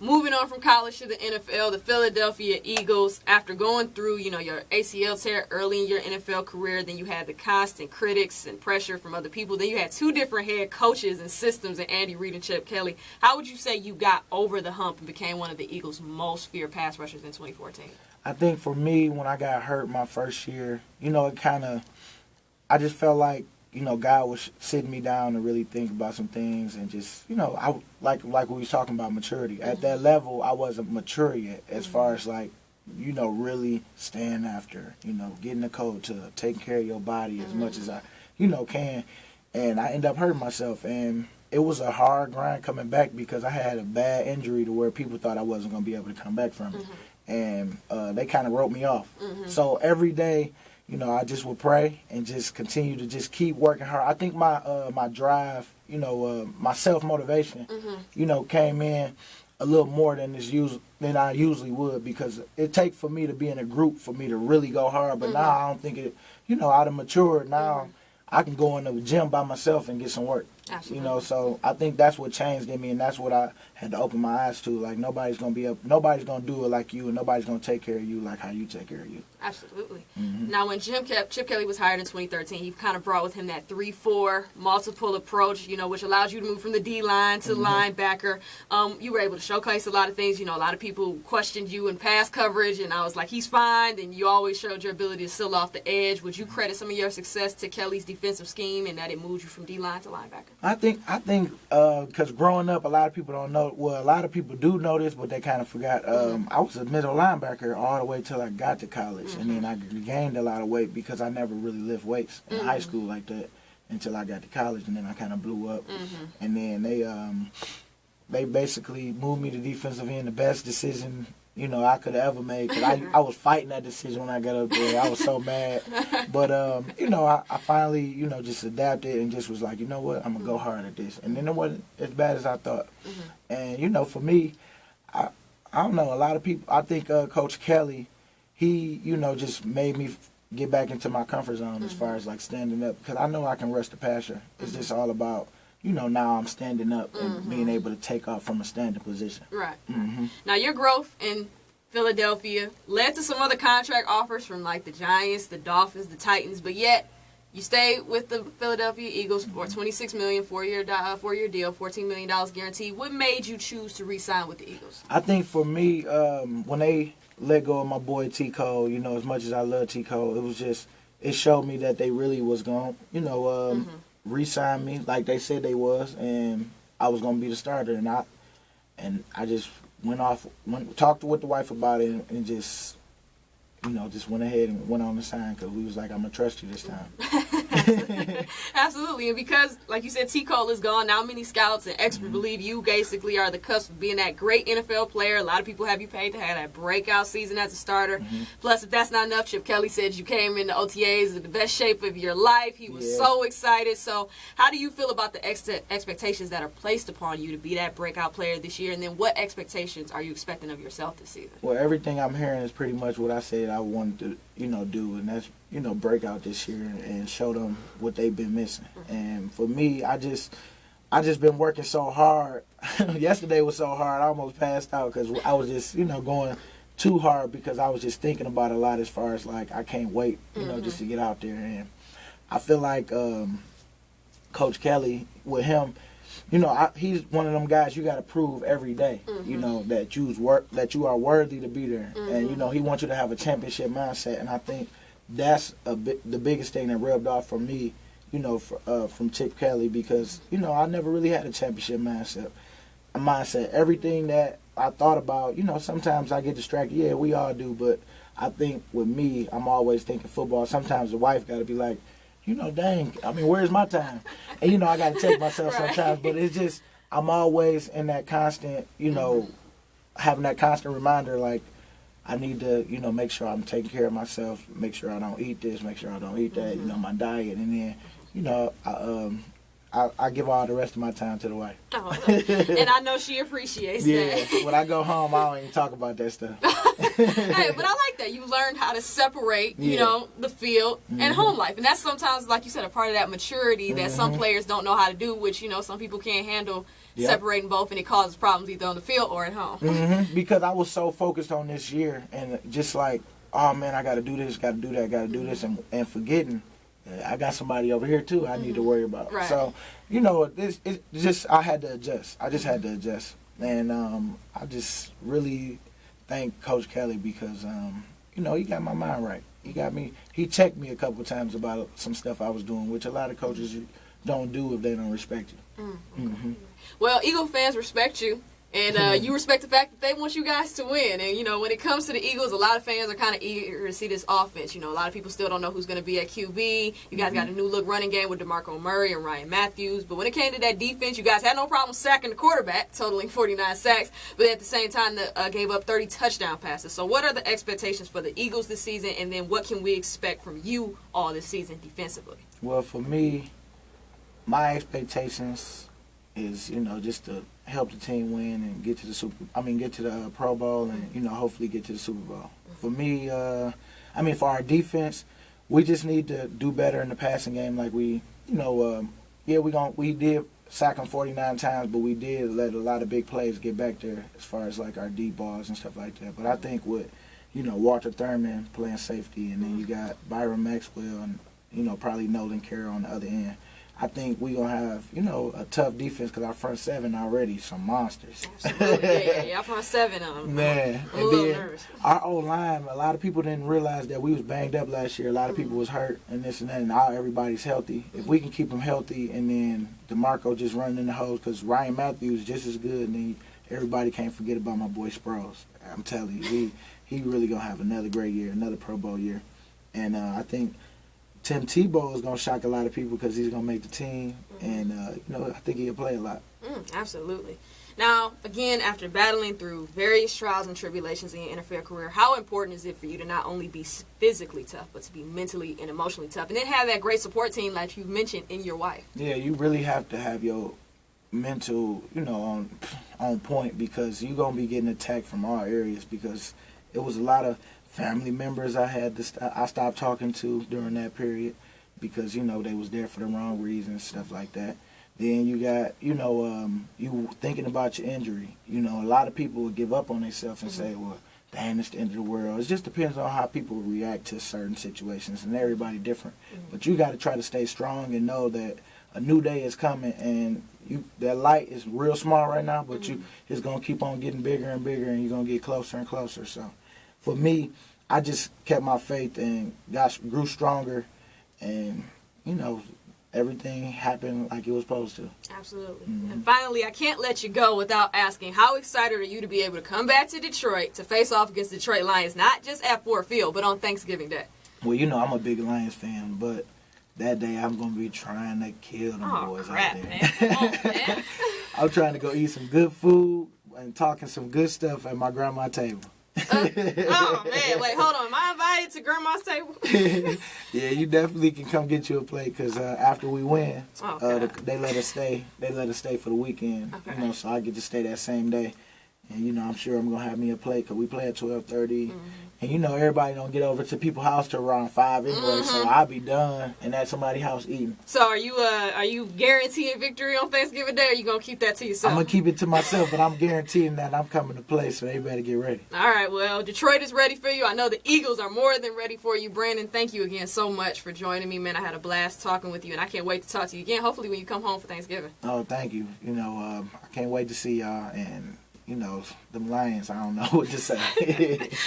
moving on from college to the NFL, the Philadelphia Eagles, after going through, your ACL tear early in your NFL career, then you had the constant critics and pressure from other people. Then you had two different head coaches and systems in Andy Reid and Chip Kelly. How would you say you got over the hump and became one of the Eagles' most feared pass rushers in 2014? I think for me, when I got hurt my first year, I just felt like, God was sitting me down to really think about some things and just, I like we was talking about maturity. At that level, I wasn't mature yet as far as really staying after, getting the code to taking care of your body as much as I, can. And I ended up hurting myself. And it was a hard grind coming back because I had a bad injury to where people thought I wasn't going to be able to come back from it. And they kind of wrote me off. So every day, I just would pray and just continue to just keep working hard. I think my drive, my self-motivation, came in a little more than I usually would because it takes for me to be in a group for me to really go hard. But now I don't think it, I done matured. Now I can go in the gym by myself and get some work. Absolutely. So I think that's what changed in me, and that's what I had to open my eyes to. Like nobody's gonna do it like you, and nobody's gonna take care of you like how you take care of you. Absolutely. Now, when Chip Kelly was hired in 2013, he kind of brought with him that 3-4 multiple approach, which allows you to move from the D-line to linebacker. You were able to showcase a lot of things. A lot of people questioned you in pass coverage, and I was like, he's fine. And you always showed your ability to seal off the edge. Would you credit some of your success to Kelly's defensive scheme and that it moved you from D-line to linebacker? I think because growing up, a lot of people don't know. Well, a lot of people do know this, but they kind of forgot. I was a middle linebacker all the way till I got to college. And then I gained a lot of weight because I never really lift weights in high school like that until I got to college, and then I kind of blew up. And then they basically moved me to defensive end, the best decision I could have ever made. Cause I was fighting that decision when I got up there. I was so mad. But, I finally, just adapted and just was like, you know what, I'm going to go hard at this. And then it wasn't as bad as I thought. And, for me, I don't know, a lot of people, I think Coach Kelly, he, just made me get back into my comfort zone as far as, standing up. Because I know I can rush the passer. It's just all about, now I'm standing up and being able to take off from a standing position. Right. Now, your growth in Philadelphia led to some other contract offers from, the Giants, the Dolphins, the Titans. But yet, you stayed with the Philadelphia Eagles for $26 million, four-year deal, $14 million guaranteed. What made you choose to re-sign with the Eagles? I think for me, when they let go of my boy T. Cole, as much as I love T. Cole, it showed me that they really was going to, re-sign me like they said they was, and I was going to be the starter. And I just talked with the wife about it and just, just went ahead and went on the sign because we was like, I'm going to trust you this time. Absolutely. And because, like you said, T. Cole is gone, now many scouts and experts believe you basically are the cusp of being that great NFL player. A lot of people have you paid to have that breakout season as a starter. Plus, if that's not enough, Chip Kelly said you came in the OTAs in the best shape of your life. He was so excited. So how do you feel about the expectations that are placed upon you to be that breakout player this year? And then what expectations are you expecting of yourself this season? Well, everything I'm hearing is pretty much what I said I wanted to, do, and that's, break out this year and show them what they've been missing. And for me, I just been working so hard. Yesterday was so hard, I almost passed out because I was just, going too hard because I was just thinking about a lot as far as, I can't wait, just to get out there. And I feel like Coach Kelly, with him, he's one of them guys you got to prove every day, that you are worthy to be there. And, he wants you to have a championship mindset. And I think that's the biggest thing that rubbed off for me, from Chip Kelly because, I never really had a championship mindset. Everything that I thought about, sometimes I get distracted. Yeah, we all do. But I think with me, I'm always thinking football. Sometimes the wife got to be like, dang, where's my time? And, I got to check myself sometimes. But it's just, I'm always in that constant, having that constant reminder, I need to, make sure I'm taking care of myself, make sure I don't eat this, make sure I don't eat that, my diet. And then, I give all the rest of my time to the wife. Oh, and I know she appreciates that. Yeah, when I go home, I don't even talk about that stuff. Hey, but I like that. You learned how to separate, you know, the field and home life. And that's sometimes, like you said, a part of that maturity that some players don't know how to do, which, you know, some people can't handle separating both, and it causes problems either on the field or at home. Because I was so focused on this year and just like, oh, man, I got to do this, got to do that, got to do this, and forgetting. I got somebody over here, too, I need to worry about. Right. So, you know, it's just I had to adjust. I just had to adjust. And I just really thank Coach Kelly because, you know, he got my mind right. He checked me a couple times about some stuff I was doing, which a lot of coaches don't do if they don't respect you. Well, Eagle fans respect you. And you respect the fact that they want you guys to win. And, you know, when it comes to the Eagles, a lot of fans are kind of eager to see this offense. You know, a lot of people still don't know who's going to be at QB. You guys got a new look running game with DeMarco Murray and Ryan Matthews. But when it came to that defense, you guys had no problem sacking the quarterback, totaling 49 sacks. But at the same time, gave up 30 touchdown passes. So what are the expectations for the Eagles this season? And then what can we expect from you all this season defensively? Well, for me, my expectations is, you know, just to help the team win and get to the Pro Bowl and, you know, hopefully get to the Super Bowl. For me, for our defense, we just need to do better in the passing game. Like we did sack them 49 times, but we did let a lot of big plays get back there as far as like our deep balls and stuff like that. But I think with, you know, Walter Thurman playing safety, and then you got Byron Maxwell and, you know, probably Nolan Carroll on the other end, I think we're going to have, you know, a tough defense because our front seven already some monsters. Absolutely. Yeah, our front seven. Man. I'm a little nervous. Our O-line, a lot of people didn't realize that we was banged up last year. A lot of people was hurt and this and that, and now everybody's healthy. If we can keep them healthy and then DeMarco just running in the hose, because Ryan Matthews just as good, and then everybody can't forget about my boy Sproles. I'm telling you, he really going to have another great year, another Pro Bowl year. And I think Tim Tebow is going to shock a lot of people because he's going to make the team. And, you know, I think he'll play a lot. Absolutely. Now, again, after battling through various trials and tribulations in your NFL career, how important is it for you to not only be physically tough, but to be mentally and emotionally tough? And then have that great support team, like you mentioned, in your wife. Yeah, you really have to have your mental, you know, on point, because you're going to be getting attacked from all areas, because it was a lot of family members I stopped talking to during that period because, you know, they was there for the wrong reasons, stuff like that. Then you got, you know, you thinking about your injury. You know, a lot of people would give up on themselves and say, well, dang, it's the end of the world. It just depends on how people react to certain situations, and everybody different. But you got to try to stay strong and know that a new day is coming, and that light is real small right now, but it's going to keep on getting bigger and bigger, and you're going to get closer and closer. So for me, I just kept my faith and grew stronger, and, you know, everything happened like it was supposed to. Absolutely. And finally, I can't let you go without asking, how excited are you to be able to come back to Detroit to face off against the Detroit Lions, not just at Ford Field, but on Thanksgiving Day? Well, you know, I'm a big Lions fan, but that day I'm going to be trying to kill them boys out there. Man. Come on, man. I'm trying to go eat some good food and talking some good stuff at my grandma's table. Oh, man. Wait, hold on. Am I invited to Grandma's table? Yeah, you definitely can come get you a plate, because after we win, they let us stay. They let us stay for the weekend, you know, so I get to stay that same day. And, you know, I'm sure I'm going to have me a plate because we play at 12:30. And, you know, everybody don't get over to people's house till around 5 anyway, so I'll be done and at somebody's house eating. So are you guaranteeing victory on Thanksgiving Day, or are you going to keep that to yourself? I'm going to keep it to myself, but I'm guaranteeing that I'm coming to play, so they better get ready. All right, well, Detroit is ready for you. I know the Eagles are more than ready for you. Brandon, thank you again so much for joining me, man. I had a blast talking with you, and I can't wait to talk to you again, hopefully when you come home for Thanksgiving. Oh, thank you. You know, I can't wait to see y'all, and, you know, them Lions, I don't know what to say.